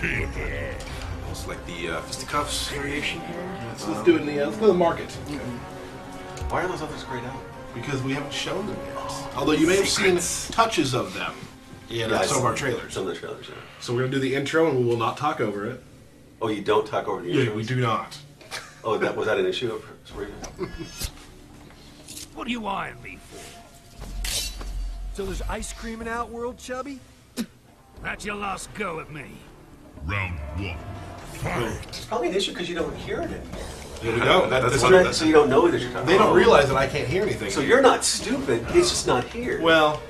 It's like the fisticuffs variation here. So let's do it in the let's go to the market. Okay. Why are those others grayed out? Because we haven't shown them yet. Although you may have seen touches of them in some of our trailers. Some of the trailers, yeah. So we're going to do the intro and we will not talk over it. Oh, you don't talk over the intro? Yeah, we do not. Oh, was that an issue for you? What are you eyeing me for? So there's ice cream in Outworld, Chubby? That's your last go at me. Round one. Fight. It's probably an issue because you don't hear it anymore. Yeah, we don't. That's true. So you don't know that you're talking. They don't realize that I can't hear anything. So you're not stupid. It's just not here. Well,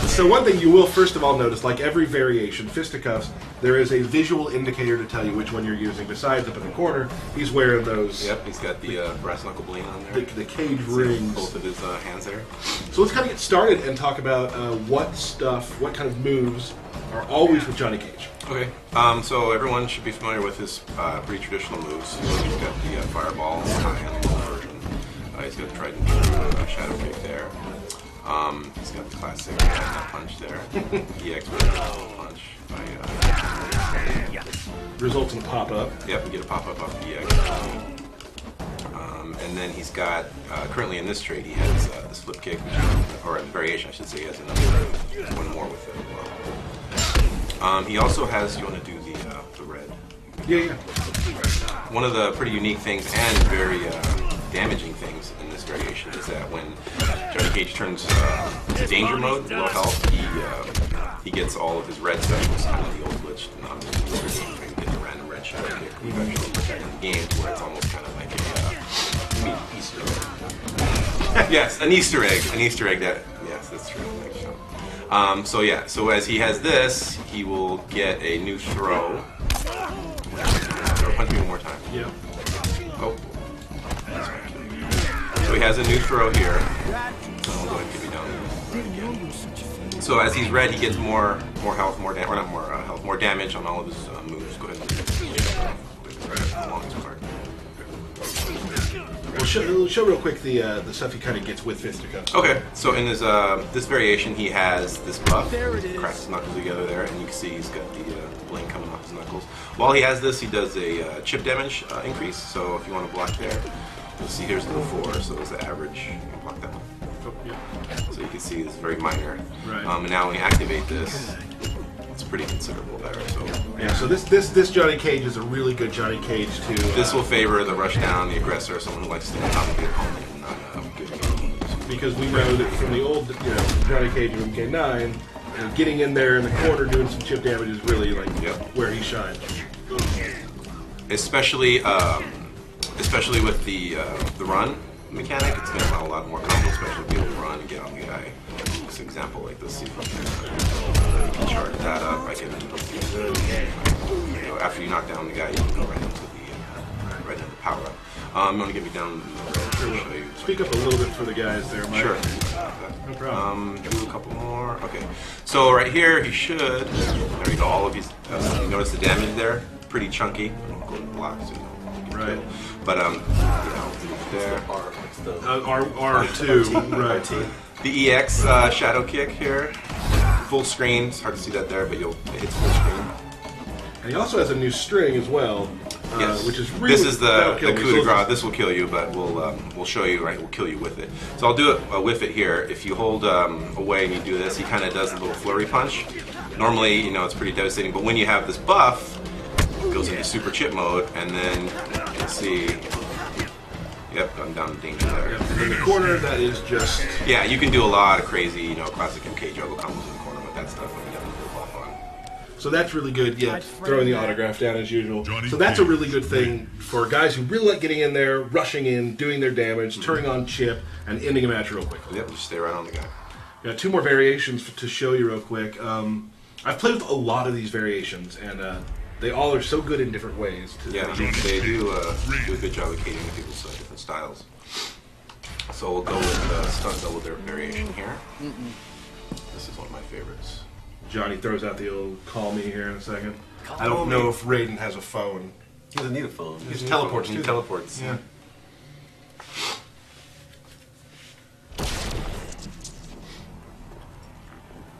so one thing you will first of all notice, like every variation, fisticuffs, there is a visual indicator to tell you which one you're using. Besides, up in the corner, he's wearing those. Yep, he's got the brass knuckle bling on there. The cage rings. Both of his hands there. So let's kind of get started and talk about what kind of moves are always with Johnny Cage. Okay, so everyone should be familiar with his pretty traditional moves. He's got the fireball, high-end version. He's got the Trident shadow kick there. He's got the classic punch there. EX punch by Results in a pop-up. Yep, you get a pop-up off the EX. And then he's got, currently in this trade, he has this flip kick, or a variation, I should say. He has another one more with it as well. He also has, you want to do the red? Yeah. One of the pretty unique things and very damaging things in this variation is that when Johnny Cage turns to danger mode, low health, he gets all of his red stuff. It's kind of the old glitch, not the older game where you get the random red shadow kick. We've actually looked at it in the game where it's almost kind of like a Easter egg. Yes, an Easter egg. An Easter egg that, yes, that's true. So as he has this, he will get a new throw. Punch me one more time. Yeah. Oh. So he has a new throw here. I'll go ahead and give you down. So as he's red, he gets more health, more damage on all of his moves. Go ahead and We'll show real quick the stuff he kind of gets with fisticuffs. Okay, so in his this variation, he has this buff. Cracks his knuckles together there, and you can see he's got the bling coming off his knuckles. While he has this, he does a chip damage increase. So if you want to block there, you'll see here's the 4. So it's the average. You can block that one. So you can see it's very minor. Right. And now when you activate this, it's pretty considerable there. So yeah. So this Johnny Cage is a really good Johnny Cage too. This will favor the rush down, the aggressor, someone who likes to stay on top of the opponent and not good moves. Because we know that from the old Johnny Cage in MK9, getting in there in the corner doing some chip damage is really like where he shines. Especially with the run mechanic, it's going to allow a lot more combo, especially to be able to run and get on the guy. This example like this, see if I can charge that up. I can, after you knock down the guy, you can go right into the power up. I'm going to get me down. Show you. Speak up a little bit for the guys there, Mike. Sure. No problem. Do a couple more. Okay. So right here, he should. There you go. All of these. You notice the damage there? Pretty chunky. I'll go to block so you don't get killed. But there. R2. Right. The EX shadow kick here. Full screen. It's hard to see that there, but it's full screen. And he also has a new string as well. Yes. Which is really, this is the coup de grace. This will kill you, but we'll show you. Right, we'll kill you with it. So I'll do it with it here. If you hold away and you do this, he kind of does a little flurry punch. Normally, it's pretty devastating. But when you have this buff, it goes into super chip mode, and then you can see. Yep, I'm down in danger there. In the corner, that is just. Yeah, you can do a lot of crazy, classic MK juggle combos in the corner with that stuff when you have a little buff on. So that's really good. Yeah, throwing the autograph down as usual. So that's a really good thing for guys who really like getting in there, rushing in, doing their damage, turning on chip, and ending a match real quickly. Yep, just stay right on the guy. Got 2 more variations to show you real quick. I've played with a lot of these variations, and they all are so good in different ways. Yeah, they do a good job of catering to people's different styles. So we'll go with stunt double variation here. This is one of my favorites. Johnny throws out the old call me here in a second. I don't know if Raiden has a phone. He doesn't need a phone. He teleports. He teleports. Yeah.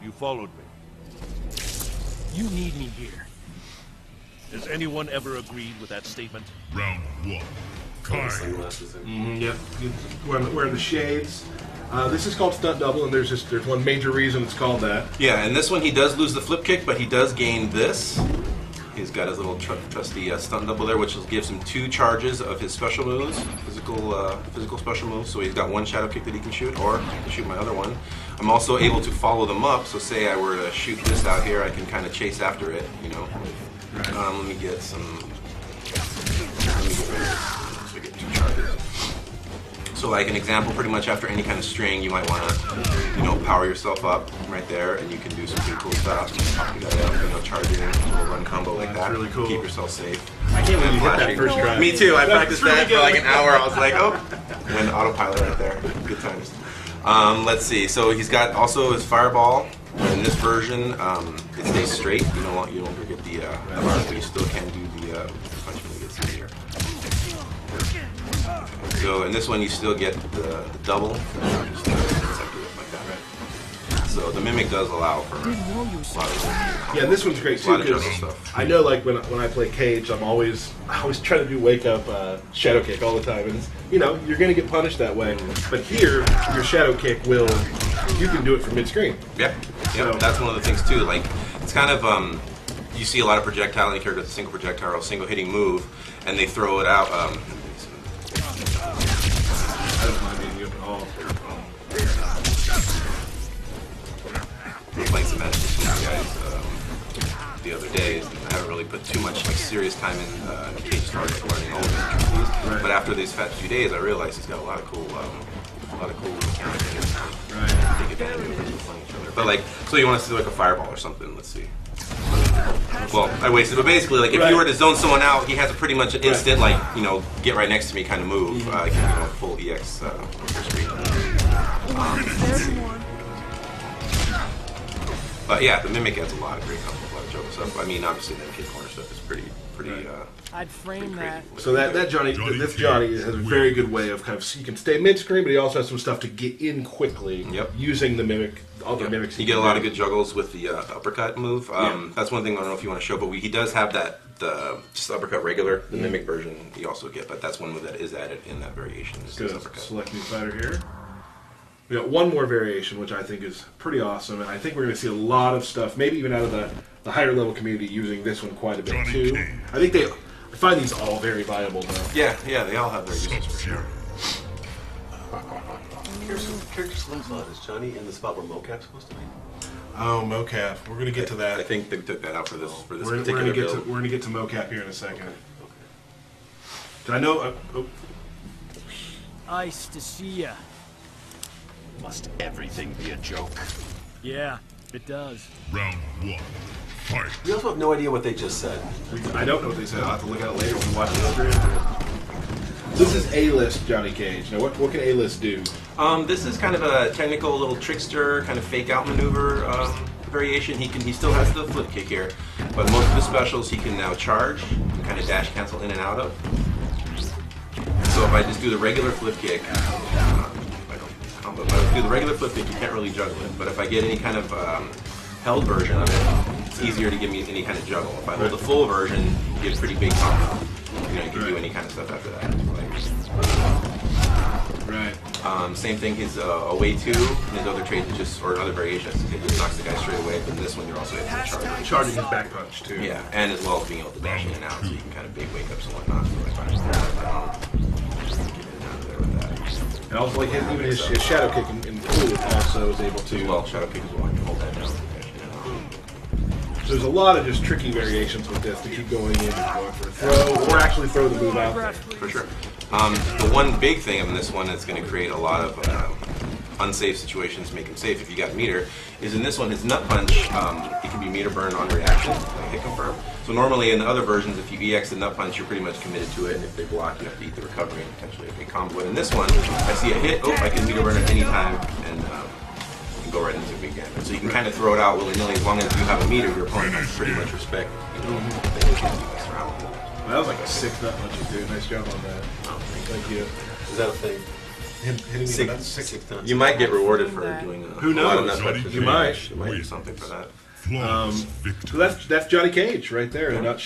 You followed me. You need me here. Has anyone ever agreed with that statement? Round one. Fight. Sunglasses and Yep. Wearing the shades. This is called stunt double, and there's one major reason it's called that. Yeah, and this one he does lose the flip kick, but he does gain this. He's got his little trusty stunt double there, which gives him 2 charges of his special moves, physical special moves. So he's got 1 shadow kick that he can shoot, or I can shoot my other one. I'm also able to follow them up. So say I were to shoot this out here, I can kind of chase after it. You know. Right. Let me get some. Let me get rid of this. So we get 2 charges. So like an example, pretty much after any kind of string, you might want to, power yourself up right there, and you can do some pretty cool stuff. Pop the guy up, charge it in, a little run combo like that. Really cool. Keep yourself safe. I can't believe you hit that first try. Me too. I practiced really that good. for like an hour. I was like, oh, went autopilot right there. Good times. Let's see. So he's got also his fireball. In this version, it stays straight. You don't forget the bar, but you still can do the punch when it gets in here. So in this one, you still get the double. Just like that. So the mimic does allow for a lot of Yeah, this one's great too a lot of because juggle stuff. I know, like when I play Cage, I always try to do wake up shadow kick all the time, and you're gonna get punished that way. But here, your shadow kick you can do it from mid screen. Yeah, So- that's one of the things too. Like it's kind of you see a lot of projectile in the character with a single projectile, single hitting move, and they throw it out. I don't mind being at all. Playing some Magic with you guys the other day. I haven't really put too much serious time in Cage started learning all of his intricacies. Right. But after these few days, I realized he's got a lot of cool mechanics. Right. Take advantage of it playing each other. But like, so you want us to do like a fireball or something? Let's see. Well, I wasted. But basically, like if you were to zone someone out, he has a pretty much an instant get right next to me kind of move. Full EX screen. But yeah, the mimic adds a lot of great combos, a lot of joke stuff. I mean, obviously the kid corner stuff is pretty. I'd frame that. So this Johnny has a very good way of you can stay mid screen, but he also has some stuff to get in quickly. Yep. Using the mimic, all the mimics. You get a lot of good juggles with the uppercut move. That's one thing I don't know if you want to show, but he does have the just uppercut regular, the mimic version. You also get, but that's one move that is added in that variation. Is Good. uppercut. Select new fighter here. We got one more variation, which I think is pretty awesome, and I think we're going to see a lot of stuff, maybe even out of the higher level community, using this one quite a bit too. I find these all very viable though. Yeah, they all have their uses for sure. character slingshot. Is Johnny in the spot where Mocap's supposed to be? Oh, mocap. We're going to get to that. I think they took that out for this We're particular going to get build. we're going to get to mocap here in a second. Did I know? Nice to see ya. Must everything be a joke? Yeah, it does. Round one. Fight. We also have no idea what they just said. I don't know what they said. I'll have to look at it later when we watch the stream. This is A-list Johnny Cage. Now, what can A-list do? This is kind of a technical little trickster, kind of fake out maneuver variation. He still has the flip kick here, but most of the specials he can now charge and kind of dash cancel in and out of. So if I just do the regular flip kick, if I do the regular flip kick, you can't really juggle it. But if I get any kind of held version of it, it's easier to give me any kind of juggle. If I hold the full version, you get a pretty big combo. You can do any kind of stuff after that. Right. Same thing, his away two, and his other trade or other variations, it just knocks the guy straight away. But in this one, you're also able to charge. Charging his back punch, too. Yeah, and as well as being able to dash in and out, so you can kind of big wake ups and whatnot. And also, like even his shadow kick in pool also is able to. Well, shadow kick as well, you can hold that down. So there's a lot of just tricky variations with this to keep going in and going for a throw, or actually throw the move out there. For sure. The one big thing in this one that's going to create a lot of unsafe situations, make him safe if you got meter, is in this one, his nut punch, it can be meter burn on reaction, like hit confirm. So normally in the other versions, if you EX the nut punch, you're pretty much committed to it, and if they block, you have to eat the recovery and potentially a big combo. But in this one, I see a hit, I can meter burn at any time, and go right into big damage. So you can kind of throw it out willy-nilly as long as you have a meter, your opponent has pretty much respect, they can't do this around. Well, that was like a 6 nut punch, dude. Nice job on that. Thank you. Is that a thing? Hitting me with Six nuts. You might get rewarded for doing Who a lot of knows? nut punches. You might. You might do something for that. Flawless victory. So that's Johnny Cage right there in a nutshell.